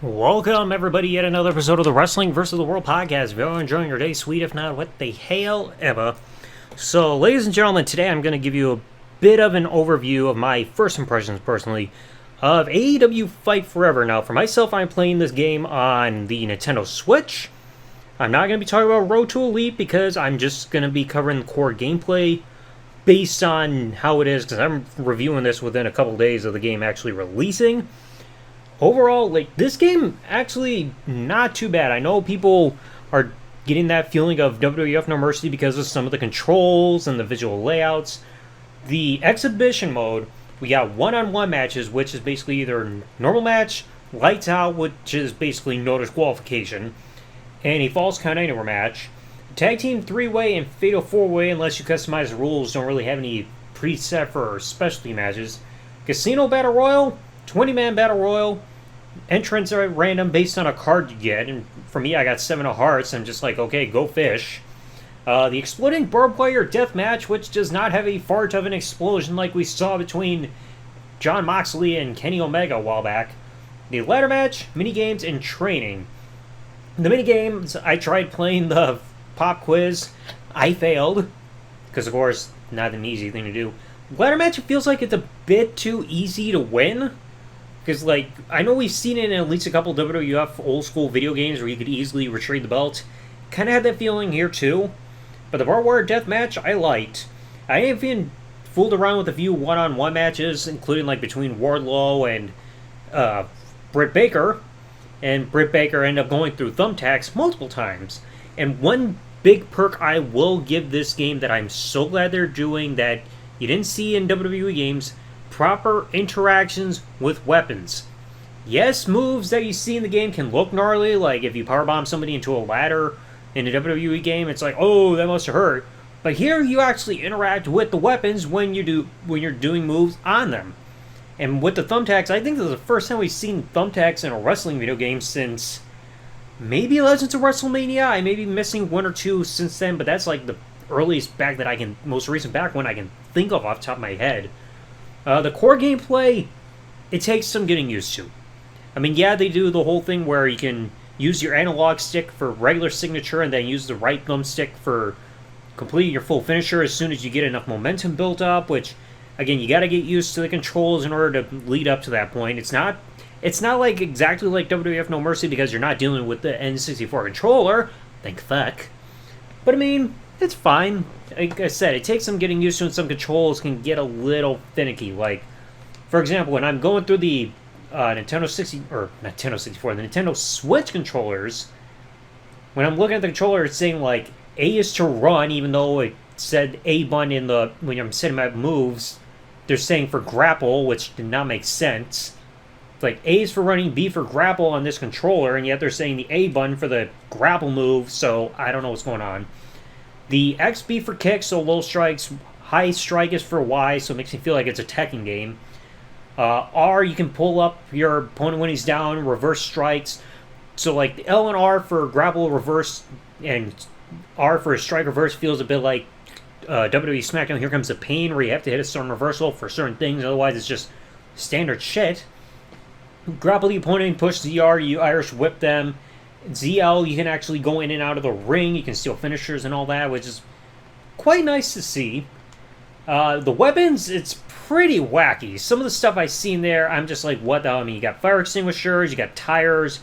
Welcome, everybody, yet another episode of the Wrestling vs. the World podcast. If you're enjoying your day, sweet. If not, what the hell ever. So, ladies and gentlemen, today I'm going to give you a bit of an overview of my first impressions, personally, of AEW Fight Forever. Now, for myself, I'm playing this game on the Nintendo Switch. I'm not going to be talking about Road to Elite because I'm just going to be covering the core gameplay based on how it is, because I'm reviewing this within a couple days of the game actually releasing. Overall, this game actually not too bad. I know people are getting that feeling of WWF No Mercy because of some of the controls and the visual layouts. The exhibition mode, we got one-on-one matches, which is basically either normal match, lights out, which is basically no disqualification, and a false count anywhere match. Tag team 3-way and fatal 4-way, unless you customize the rules, don't really have any preset for specialty matches. Casino Battle Royal, 20-man Battle Royal. Entrants are random based on a card you get, and for me, I got 7 of hearts. I'm just like, okay, go fish. The Exploding Barbed Wire Death Match, which does not have a fart of an explosion like we saw between Jon Moxley and Kenny Omega a while back. The Ladder Match, Minigames, and Training. The minigames, I tried playing the pop quiz. I failed, because of course, not an easy thing to do. Ladder Match, it feels like it's a bit too easy to win. Because, I know we've seen it in at least a couple WWF old-school video games where you could easily retrieve the belt. Kind of had that feeling here, too. But the Barbed Wire Death Match, I liked. I even fooled around with a few one-on-one matches, including, between Wardlow and Britt Baker. And Britt Baker ended up going through thumbtacks multiple times. And one big perk I will give this game that I'm so glad they're doing that you didn't see in WWE games: proper interactions with weapons. Yes, moves that you see in the game can look gnarly, like if you powerbomb somebody into a ladder in a WWE game, it's like, oh, that must have hurt. But here you actually interact with the weapons when you're doing moves on them. And with the thumbtacks, I think this is the first time we've seen thumbtacks in a wrestling video game since maybe Legends of WrestleMania. I may be missing one or two since then, but that's the earliest back that most recent back one I can think of off the top of my head. The core gameplay, it takes some getting used to. I mean, yeah, they do the whole thing where you can use your analog stick for regular signature and then use the right thumbstick for completing your full finisher as soon as you get enough momentum built up, which, again, you got to get used to the controls in order to lead up to that point. It's not exactly like WWF No Mercy because you're not dealing with the N64 controller, thank fuck. But, I mean, it's fine. Like I said, it takes some getting used to, and some controls can get a little finicky. For example, when I'm going through the Nintendo Switch controllers, when I'm looking at the controller, it's saying A is to run, even though it said A button when I'm setting my moves. They're saying for grapple, which did not make sense. It's A is for running, B for grapple on this controller, and yet they're saying the A button for the grapple move, so I don't know what's going on. The XB for kick, so low strikes. High strike is for Y, so it makes me feel like it's a Tekken game. R, you can pull up your opponent when he's down. Reverse strikes. So, the L and R for grapple reverse and R for a strike reverse feels a bit like WWE SmackDown Here Comes the Pain, where you have to hit a certain reversal for certain things, otherwise it's just standard shit. Grapple the opponent, push ZR, you Irish whip them. ZL, you can actually go in and out of the ring. You can steal finishers and all that, which is quite nice to see. The weapons, it's pretty wacky. Some of the stuff I've seen there, I'm just like, what the hell? I mean, you got fire extinguishers, you got tires,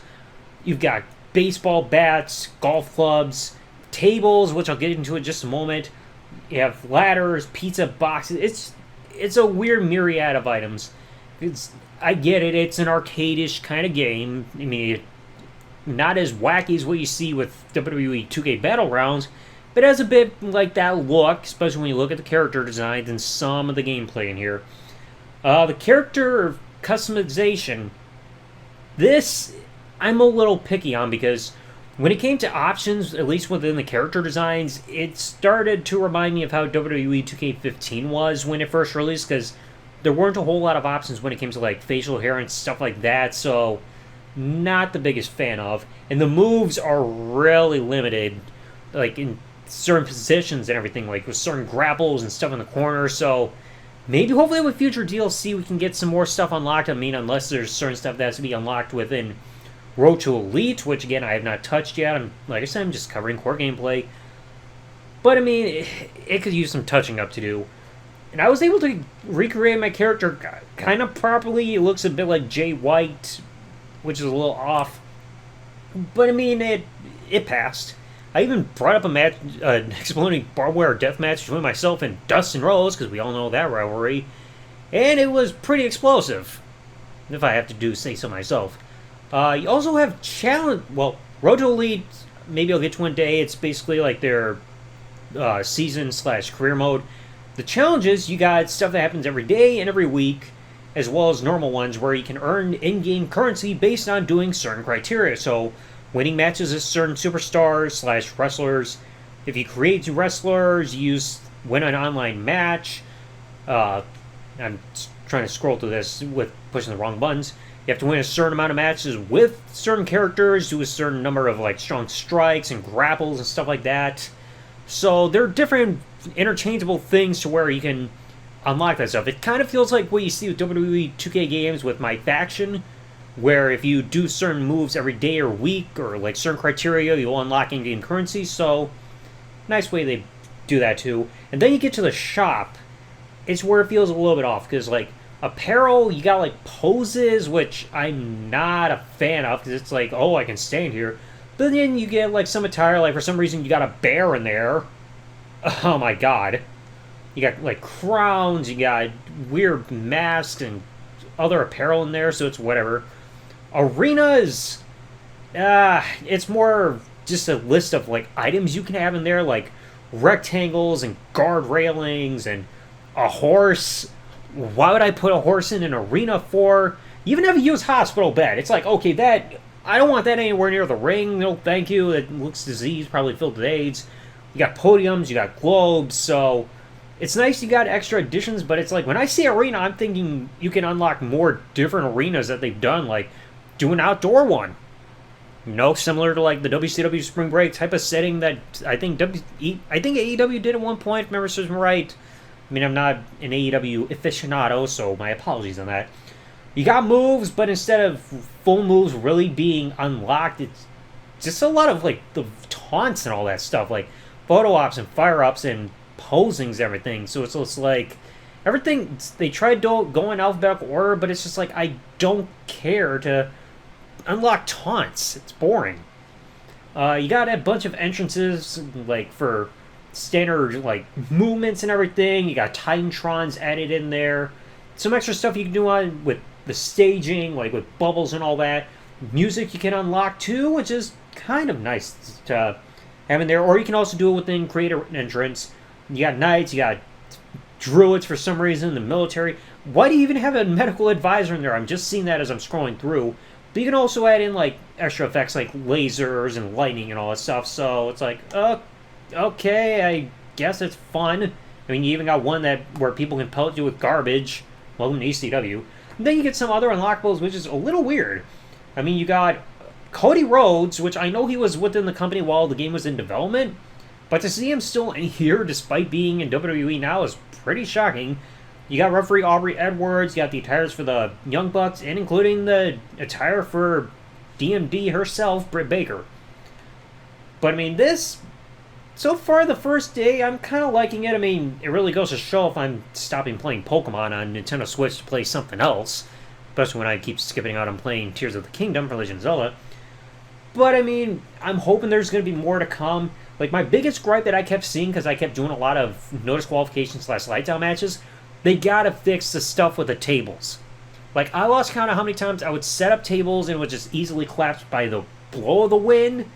you've got baseball bats, golf clubs, tables, which I'll get into in just a moment. You have ladders, pizza boxes. It's a weird myriad of items. I get it. It's an arcade-ish kind of game. I mean, not as wacky as what you see with WWE 2K Battlegrounds, but it has a bit like that look, especially when you look at the character designs and some of the gameplay in here. The character customization, this I'm a little picky on because when it came to options, at least within the character designs, it started to remind me of how WWE 2K15 was when it first released, because there weren't a whole lot of options when it came to facial hair and stuff like that, so not the biggest fan of. And the moves are really limited, in certain positions and everything, with certain grapples and stuff in the corner, so maybe hopefully with future DLC we can get some more stuff unlocked. I mean, unless there's certain stuff that has to be unlocked within Road to Elite, which again I have not touched yet. Like I said, I'm just covering core gameplay. But I mean, it could use some touching up to do. And I was able to recreate my character kind of properly. It looks a bit like Jay White, which is a little off. But I mean, it passed. I even brought up a match, an exploding barbed wire death match between myself and Dustin Rose, because we all know that rivalry. And it was pretty explosive, if I have to say so myself. You also have challenge. Well, Road to Elite, maybe I'll get to one day. It's basically like their season/career mode. The challenges, you got stuff that happens every day and every week, as well as normal ones where you can earn in-game currency based on doing certain criteria. So, winning matches as certain superstars/wrestlers. If you create wrestlers, you win an online match. I'm trying to scroll through this with pushing the wrong buttons. You have to win a certain amount of matches with certain characters, do a certain number of like strong strikes and grapples and stuff like that. So there are different interchangeable things to where you can unlock that stuff. It kind of feels like what you see with WWE 2K games with My Faction, where if you do certain moves every day or week or like certain criteria, you'll unlock in-game currency. So nice way they do that too. And then you get to the shop. It's where it feels a little bit off because like apparel, you got like poses, which I'm not a fan of because it's like, oh, I can stand here. But then you get like some attire, like for some reason you got a bear in there. Oh my god. You got like crowns, you got weird masks and other apparel in there, so it's whatever. Arenas, it's more just a list of like items you can have in there, like rectangles and guard railings and a horse. Why would I put a horse in an arena for? You even have a used hospital bed. It's like, okay, that I don't want that anywhere near the ring. No, thank you. It looks diseased, probably filled with AIDS. You got podiums, you got globes, so it's nice you got extra additions, but it's like when I see arena, I'm thinking you can unlock more different arenas that they've done, like do an outdoor one. You know, similar to like the WCW Spring Break type of setting that I think AEW did at one point, if memory serves me right. I mean, I'm not an AEW aficionado, so my apologies on that. You got moves, but instead of full moves really being unlocked, it's just a lot of like the taunts and all that stuff, like photo ops and fire ups and posings, everything. So it's just like everything they tried to go in alphabetical order, but it's just like I don't care to unlock taunts. It's boring. You got a bunch of entrances like for standard like movements and everything. You got Titantrons added in there. Some extra stuff you can do on with the staging, like with bubbles and all that. Music you can unlock too, which is kind of nice to have in there. Or you can also do it within creator entrance. You got knights, you got druids for some reason, the military. Why do you even have a medical advisor in there? I'm just seeing that as I'm scrolling through. But you can also add in like extra effects like lasers and lightning and all that stuff. So it's like, okay, I guess it's fun. I mean, you even got one where people can pellet you with garbage. Welcome to ECW. And then you get some other unlockables, which is a little weird. I mean, you got Cody Rhodes, which I know he was within the company while the game was in development, but to see him still in here despite being in WWE now is pretty shocking. You got referee Aubrey Edwards, you got the attires for the Young Bucks, and including the attire for DMD herself, Britt Baker. But I mean, so far the first day, I'm kind of liking it. I mean, it really goes to show if I'm stopping playing Pokemon on Nintendo Switch to play something else. Especially when I keep skipping out on playing Tears of the Kingdom for Legend of Zelda. But I mean, I'm hoping there's going to be more to come. Like, my biggest gripe that I kept seeing, because I kept doing a lot of no disqualification / lightdown matches, they gotta fix the stuff with the tables. Like, I lost count of how many times I would set up tables and it would just easily collapse by the blow of the wind.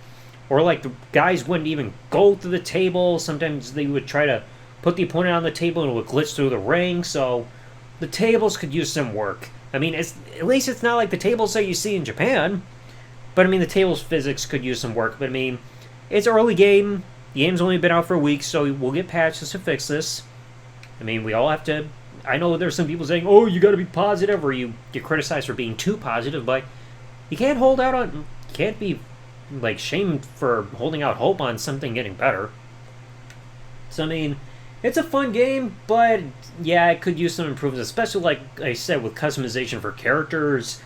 Or, like, the guys wouldn't even go through the table. Sometimes they would try to put the opponent on the table and it would glitch through the ring. So, the tables could use some work. I mean, at least it's not like the tables that you see in Japan. But, I mean, the tables physics could use some work. But, I mean, it's an early game. The game's only been out for a week, so we'll get patches to fix this. I mean, we all have to... I know there's some people saying, oh, you gotta be positive, or you get criticized for being too positive, but you can't hold out on... You can't be, like, shamed for holding out hope on something getting better. So, I mean, it's a fun game, but, yeah, it could use some improvements, especially, like I said, with customization for characters.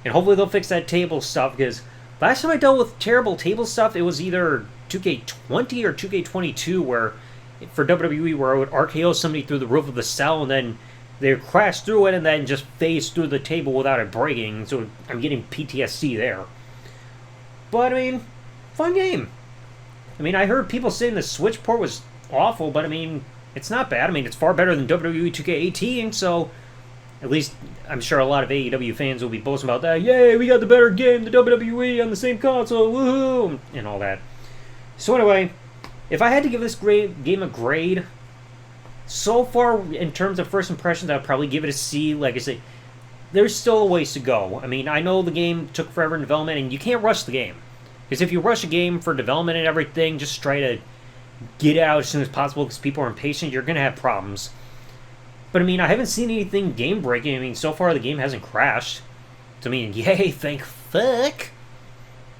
And hopefully they'll fix that table stuff, because Last time I dealt with terrible table stuff, it was either 2K20 or 2K22, where for WWE, where I would RKO somebody through the roof of the cell, and then they would crash through it, and then just phase through the table without it breaking. So I'm getting PTSD there. But I mean, fun game. I mean, I heard people saying the Switch port was awful, but I mean, it's not bad. I mean, it's far better than WWE 2K18, so at least I'm sure a lot of AEW fans will be boasting about that. Yay, we got the better game, the WWE, on the same console, woohoo, and all that. So anyway, if I had to give this game a grade, so far in terms of first impressions, I'd probably give it a C. Like I say, there's still a ways to go. I mean, I know the game took forever in development, and you can't rush the game. Because if you rush a game for development and everything, just try to get it out as soon as possible because people are impatient, you're going to have problems. But I mean, I haven't seen anything game-breaking. I mean, so far the game hasn't crashed. So I mean, yay, thank fuck.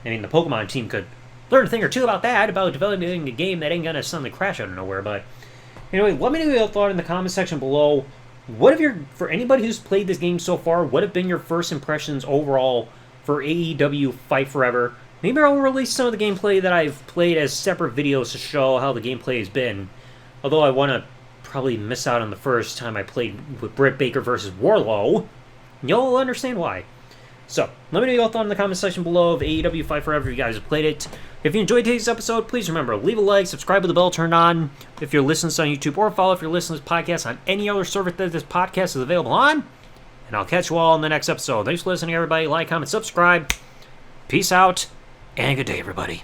I mean, the Pokemon team could learn a thing or two about that, about developing a game that ain't going to suddenly crash out of nowhere. But anyway, let me know your thought in the comment section below. For anybody who's played this game so far, what have been your first impressions overall for AEW Fight Forever? Maybe I'll release some of the gameplay that I've played as separate videos to show how the gameplay has been. Although I want to probably miss out on the first time I played with Britt Baker versus Wardlow. You'll understand why. So, let me know your thought in the comment section below of AEW Fight Forever if you guys have played it. If you enjoyed today's episode, please remember, leave a like, subscribe with the bell turned on if you're listening to this on YouTube, or follow if you're listening to this podcast on any other service that this podcast is available on. And I'll catch you all in the next episode. Thanks for listening, everybody. Like, comment, subscribe. Peace out, and good day, everybody.